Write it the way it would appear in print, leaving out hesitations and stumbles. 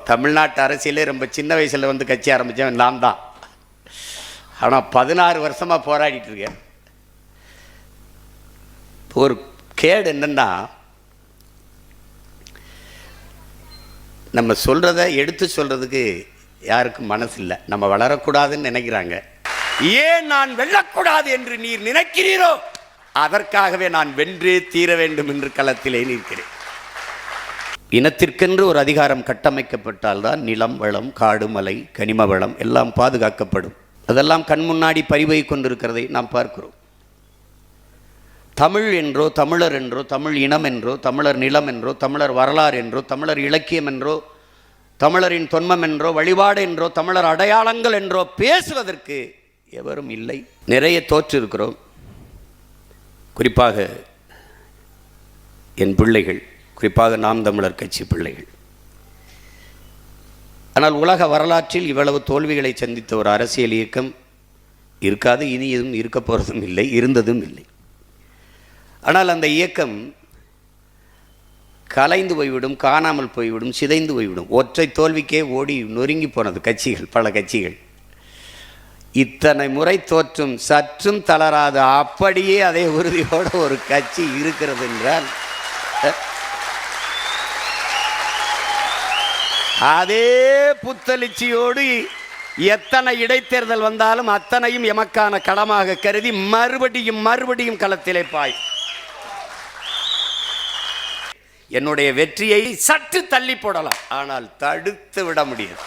தமிழ்நாட்டு அரசியலே ரொம்ப சின்ன வயசில் வந்து கட்சி ஆரம்பித்தவன் நான் தான். ஆனால் 16 வருஷமாக போராடிட்டு இருக்கேன். ஒரு கேடு என்னன்னா, நம்ம சொல்கிறத எடுத்து சொல்கிறதுக்கு யாருக்கும் மனசு இல்லை. நம்ம வளரக்கூடாதுன்னு நினைக்கிறாங்க. ஏன் நான் வெல்லக்கூடாது என்று நீர் நினைக்கிறீரோ அதற்காகவே நான் வென்றே தீர வேண்டும் என்று களத்திலே நிற்கிறேன். இனத்திற்கென்று ஒரு அதிகாரம் கட்டமைக்கப்பட்டால்தான் நிலம், வளம், காடு, மலை, கனிம வளம் எல்லாம் பாதுகாக்கப்படும். அதெல்லாம் கண் முன்னாடி பறிவை கொண்டிருக்கிறதை நாம் பார்க்கிறோம். தமிழ் என்றோ, தமிழர் என்றோ, தமிழ் இனம் என்றோ, தமிழர் நிலம் என்றோ, தமிழர் வரலாறு என்றோ, தமிழர் இலக்கியம் என்றோ, தமிழரின் தொன்மம் என்றோ, வழிபாடு என்றோ, தமிழர் அடையாளங்கள் என்றோ பேசுவதற்கு எவரும் இல்லை. நிறைய தோற்றிருக்கிறோம். குறிப்பாக என் பிள்ளைகள், குறிப்பாக நாம் தமிழர் கட்சி பிள்ளைகள். ஆனால் உலக வரலாற்றில் இவ்வளவு தோல்விகளை சந்தித்த ஒரு அரசியல் இயக்கம் இருக்காது, இனி எதுவும் இருக்க போகிறதும் இல்லை, இருந்ததும் இல்லை. ஆனால் அந்த இயக்கம் கலைந்து போய்விடும், காணாமல் போய்விடும், சிதைந்து போய்விடும். ஒற்றை தோல்விக்கே ஓடி நொறுங்கி போனது கட்சிகள், பல கட்சிகள். இத்தனை முறை தோற்றும் சற்றும் தளராது அப்படியே அதே உறுதியோடு ஒரு கட்சி இருக்கிறது என்றால் அதே புத்தளிச்சியோடு எத்தனை இடைத்தேர்தல் வந்தாலும் அத்தனையும் எமக்கான களமாக கருதி மறுபடியும் களத்திலே பாய். என்னுடைய வெற்றியை சற்று தள்ளி போடலாம், ஆனால் தடுத்து விட முடியாது.